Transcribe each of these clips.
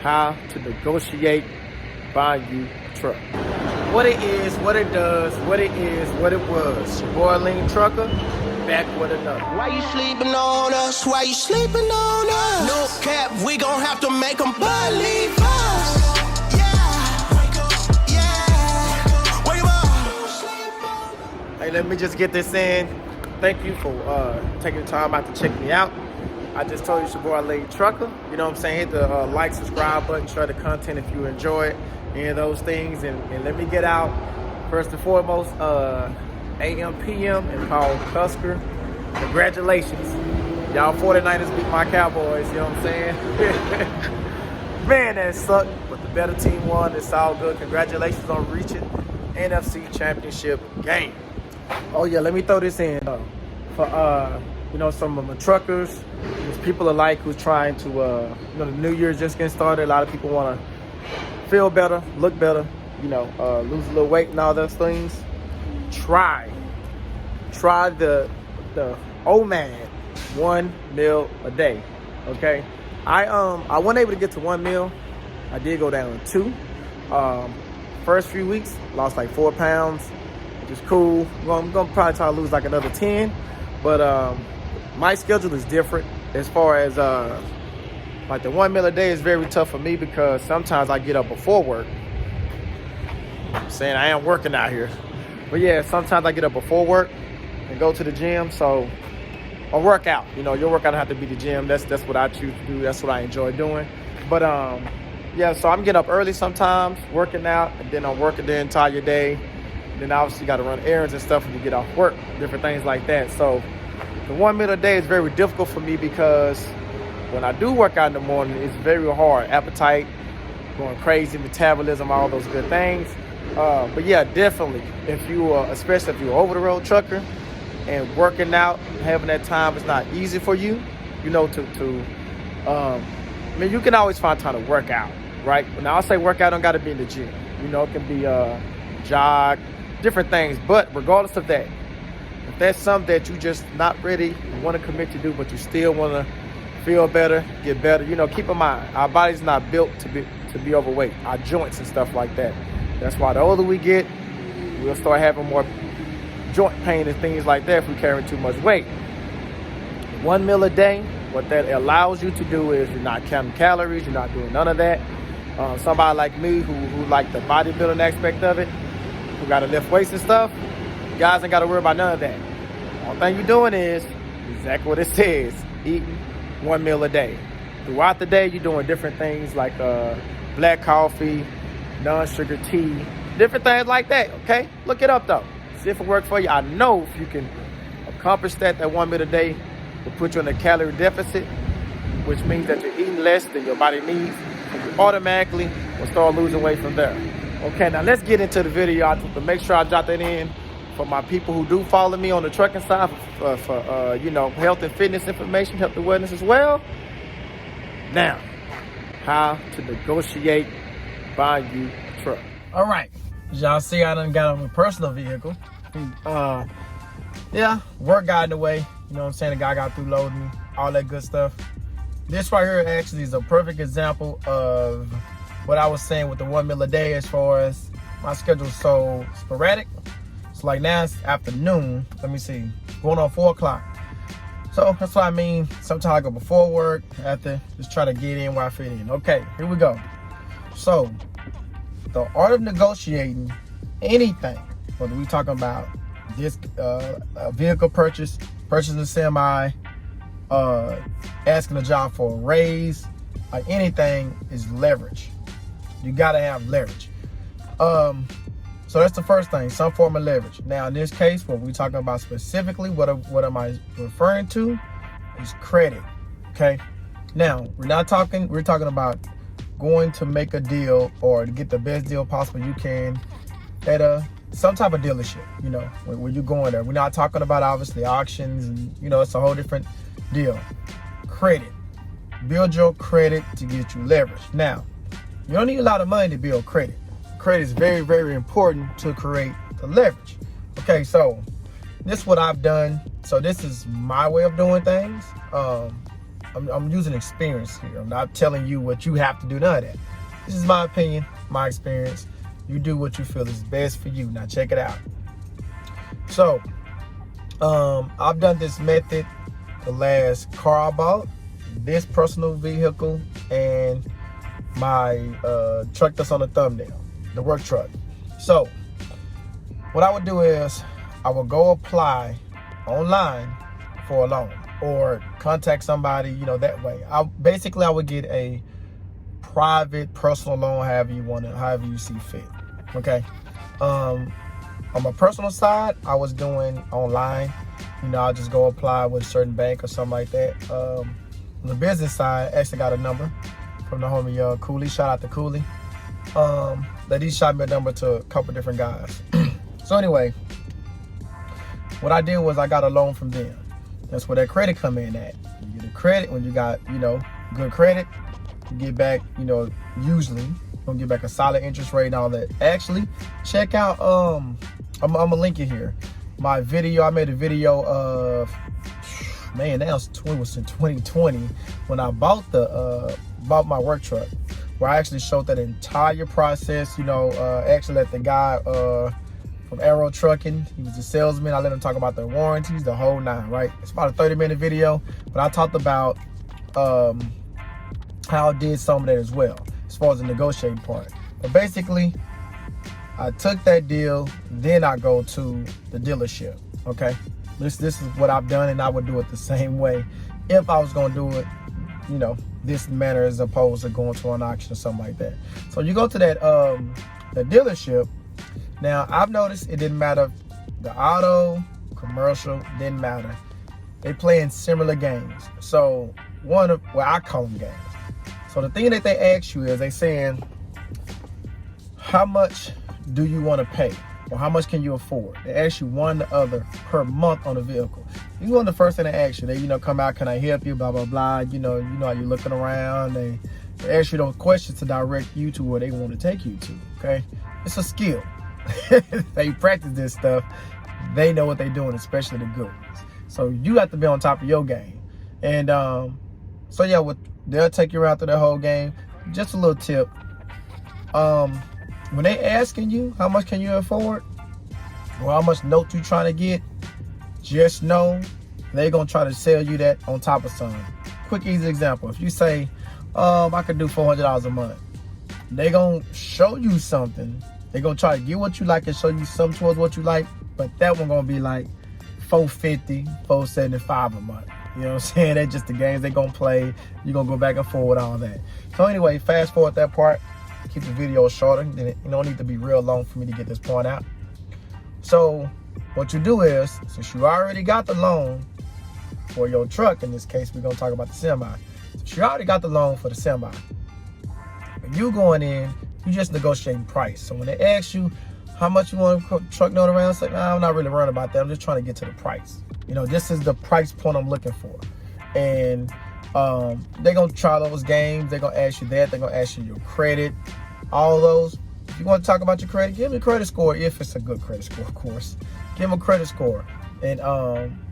how to negotiate buying you a truck. What it is, what it does, what it is, what it was. Your boy Lean Trucker, back with another. Why you sleeping on us? Why you sleeping on us? No cap, we gon' have to make them believe us. Hey, let me just get this in. Thank you for taking the time out to check me out. I just told you it's your boy Lean Trucker. You know what I'm saying? Hit the like, subscribe button, share the content if you enjoy it, any of those things. And let me get out, first and foremost, AM, PM, and Paul Cusker. Congratulations. Y'all 49ers beat my Cowboys, you know what I'm saying? Man, that sucked, but the better team won. It's all good. Congratulations on reaching NFC Championship game. Oh yeah, let me throw this in for you know, some of my truckers, there's people alike who's trying to you know, the new year's just getting started. A lot of people want to feel better, look better, you know, lose a little weight and all those things. Try the OMAD 1 meal a day. Okay, I wasn't able to get to 1 meal. I did go down to 2. First few weeks lost like 4 pounds, which is cool. I'm gonna probably try to lose like another 10, but my schedule is different as far as like the 1 meal a day is very tough for me because sometimes I get up before work. I'm saying I am working out here, but yeah, sometimes I get up before work and go to the gym. So or work out, you know, your workout don't have to be the gym. That's what I choose to do. That's what I enjoy doing. But yeah, so I'm getting up early sometimes, working out, and then I'm working the entire day. And then obviously you got to run errands and stuff when you get off work, different things like that. So the 1 meal a day is very difficult for me because when I do work out in the morning, it's very hard. Appetite, going crazy, metabolism, all those good things. But yeah, definitely, if you especially if you're an over-the-road trucker and working out, having that time is not easy for you, you know, I mean, you can always find time to work out, right? Now, I'll say workout don't got to be in the gym. You know, it can be jog, different things. But regardless of that, if that's something that you just not ready, want to commit to do, but you still want to feel better, get better, you know, keep in mind, our body's not built to be overweight, our joints and stuff like that. That's why the older we get, we'll start having more joint pain and things like that if we carry too much weight. 1 meal a day, what that allows you to do is you're not counting calories, you're not doing none of that. Somebody like me who like the bodybuilding aspect of it, who got to lift weights and stuff, you guys ain't got to worry about none of that. All thing you're doing is exactly what it says, eating 1 meal a day. Throughout the day, you're doing different things like black coffee, non-sugar tea, different things like that, okay? Look it up though. See if it works for you. I know if you can accomplish that 1 meal a day will put you in a calorie deficit, which means that you're eating less than your body needs, and you automatically will start losing weight from there. Okay, now let's get into the video. I have to make sure I jot that in for my people who do follow me on the trucking side for you know, health and fitness information, health and wellness as well. Now, how to negotiate buying you a truck. All right, as y'all see, I done got on a personal vehicle. Yeah, work got in the way. You know what I'm saying? The guy got through loading, all that good stuff. This right here actually is a perfect example of what I was saying with the 1 meal a day as far as my schedule is so sporadic. So like now it's afternoon, let me see, going on 4 o'clock. So that's what I mean. Sometimes I go before work, after, just try to get in where I fit in. Okay, here we go. So the art of negotiating anything, whether we talking about this a vehicle purchasing a semi, asking a job for a raise, like anything, is leverage. You gotta have leverage. So that's the first thing, some form of leverage. Now in this case, what we're talking about specifically, what am I referring to, is credit. Okay. Now we're talking about going to make a deal or to get the best deal possible you can at some type of dealership, you know, when you're going there. We're not talking about obviously auctions and, you know, it's a whole different deal. Credit. Build your credit to get you leverage. Now, you don't need a lot of money to build credit. Credit is very, very important to create the leverage. Okay, so this is what I've done. So this is my way of doing things. I'm using experience here. I'm not telling you what you have to do, none of that. This is my opinion, my experience. You do what you feel is best for you. Now check it out. So, I've done this method the last car I bought, this personal vehicle, and my truck that's on the thumbnail, the work truck. So, what I would do is I would go apply online for a loan or contact somebody, that way. I would get a private personal loan, however you see fit. Okay. On my personal side, I was doing online. I'll just go apply with a certain bank or something like that. On the business side, I actually got a number from the homie Cooley. Shout out to Cooley. That he shot me a number to a couple different guys. So anyway, what I did was I got a loan from them. That's where that credit come in at. You get a credit when you got, good credit. You get back, usually you're gonna get back a solid interest rate and all that. Actually, check out, I'm gonna link it here. My video, I made a video of, man, that was in 2020 when I bought bought my work truck, where I actually showed that entire process. Actually let the guy from Arrow Trucking, he was the salesman. I let him talk about the warranties, the whole nine, right? It's about a 30-minute video, but I talked about how I did some of that as well, as far as the negotiating part. But basically, I took that deal, then I go to the dealership, okay? This is what I've done, and I would do it the same way if I was gonna do it, this manner, as opposed to going to an auction or something like that. So you go to that the dealership. Now, I've noticed it didn't matter, the auto, commercial, didn't matter. They play in similar games. So I call them games. So the thing that they ask you is, they saying, how much do you want to pay? Or how much can you afford? They ask you one or the other per month on the vehicle. You go on the first thing they ask you. They, come out, can I help you? Blah, blah, blah. You know how you're looking around. They ask you those questions to direct you to where they want to take you to, okay? It's a skill. They practice this stuff. They know what they're doing, especially the good ones. So you have to be on top of your game. And so yeah, they'll take you around through the whole game. Just a little tip. When they asking you how much can you afford, or how much note you trying to get, just know they're gonna try to sell you that on top of something. Quick, easy example. If you say, I could do $400 a month, they gonna show you something. They're gonna try to get what you like and show you something towards what you like, but that one gonna be like $450, $475 a month. You know what I'm saying? That's just the games they gonna play. You're gonna go back and forth, all that. So anyway, fast forward that part. Keep the video shorter. Then it don't need to be real long for me to get this point out. So what you do is, since you already got the loan for your truck, in this case, we're gonna talk about the semi. Since you already got the loan for the semi, when you going in, you just negotiating price. So when they ask you how much you want a truck note around, it's like, nah, I'm not really worried about that. I'm just trying to get to the price. This is the price point I'm looking for. And they're gonna try those games. They're gonna ask you that. They're gonna ask you your credit, all of those. If you want to talk about your credit, give them a credit score, if it's a good credit score, of course. Give them a credit score. And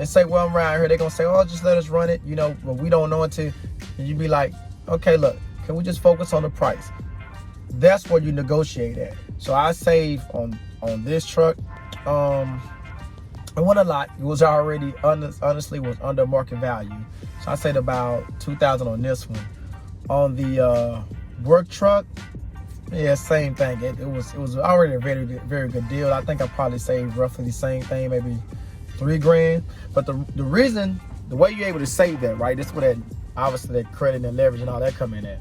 say, well, I'm around here. They're gonna say, oh, just let us run it, but we don't know until. And you be like, okay, look, can we just focus on the price? That's where you negotiate at. So I save on this truck. It wasn't a lot. It was already honestly was under market value. So I saved about $2,000 on this one. On the work truck, yeah, same thing. It was already a very good deal. I think I probably saved roughly the same thing, maybe $3,000. But the reason, the way you're able to save that, right? This is where that obviously that credit and leverage and all that come in at.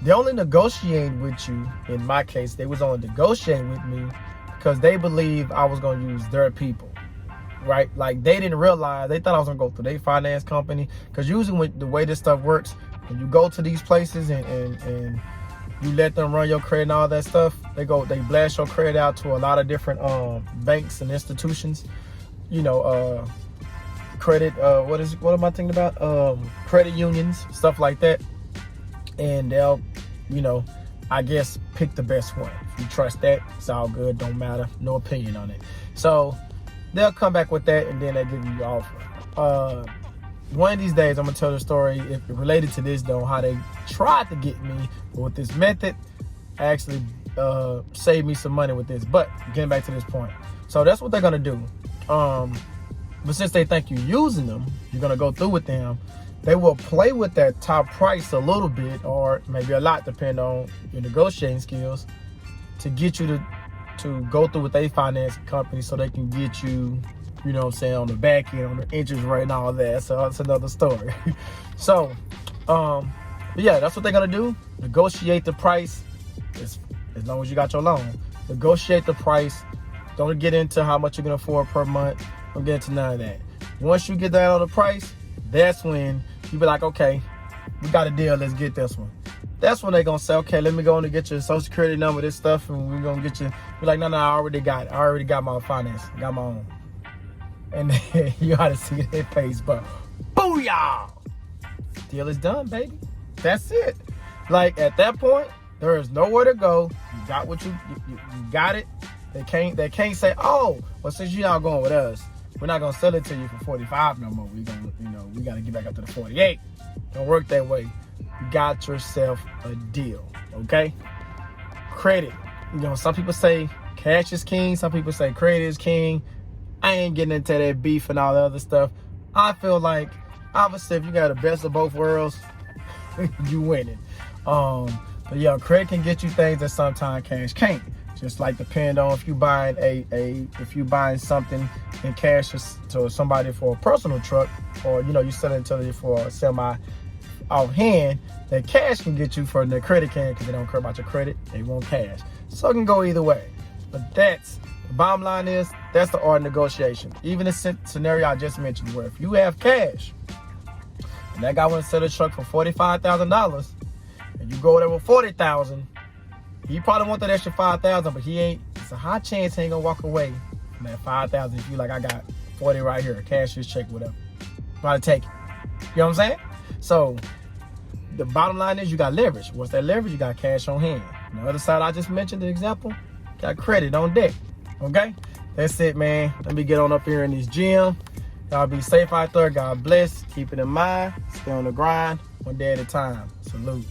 They only negotiating with you, in my case, they was only negotiating with me because they believe I was going to use their people, right? Like, they didn't realize, they thought I was going to go through their finance company. Because usually when the way this stuff works, when you go to these places and you let them run your credit and all that stuff, they blast your credit out to a lot of different banks and institutions, credit, what am I thinking about? Credit unions, stuff like that. And they'll, I guess, pick the best one. If you trust that, it's all good, don't matter, no opinion on it. So they'll come back with that, and then they give you your offer. one of these days, I'm gonna tell the story if related to this though, how they tried to get me, but with this method, actually saved me some money with this. But getting back to this point, so that's what they're gonna do. But since they think you're using them, you're gonna go through with them. They will play with that top price a little bit, or maybe a lot, depending on your negotiating skills, to get you to go through with a finance company so they can get you, you know what I'm saying, on the back end, on the interest rate and all that. So that's another story. So, but yeah, that's what they're gonna do. Negotiate the price as long as you got your loan. Negotiate the price. Don't get into how much you can afford per month. Don't get into none of that. Once you get that on the price, that's when you be like, okay, we got a deal, let's get this one. That's when they're gonna say, okay, let me go and get your social security number, this stuff, and we're gonna get you. You're like, no, I already got it. I already got my finance. I got my own. And then you ought to see their face, but booyah! Deal is done, baby. That's it. Like, at that point, there is nowhere to go. You got what you got it. They can't say, oh, well, since you're not going with us, we're not gonna sell it to you for 45 no more. We gotta get back up to the 48. Don't work that way. You got yourself a deal, okay? Credit. Some people say cash is king. Some people say credit is king. I ain't getting into that beef and all the other stuff. I feel like, obviously, if you got the best of both worlds, you winning. But yeah, credit can get you things that sometimes cash can't. Just like depend on if you buying if you buying something in cash to somebody for a personal truck, or you selling it to them for a semi offhand, that cash can get you for the credit can, because they don't care about your credit, they want cash. So it can go either way. But the bottom line is, that's the art of negotiation. Even the scenario I just mentioned, where if you have cash and that guy wants to sell a truck for $45,000 and you go there with $40,000, he probably want that extra $5,000, but it's a high chance he ain't gonna walk away from that $5,000 if you like, I got 40 right here, cash this check, whatever. Probably take it. You know what I'm saying? So the bottom line is, you got leverage. What's that leverage? You got cash on hand. On the other side, I just mentioned the example, got credit on deck. Okay? That's it, man. Let me get on up here in this gym. Y'all be safe out there. God bless. Keep it in mind. Stay on the grind. One day at a time. Salute.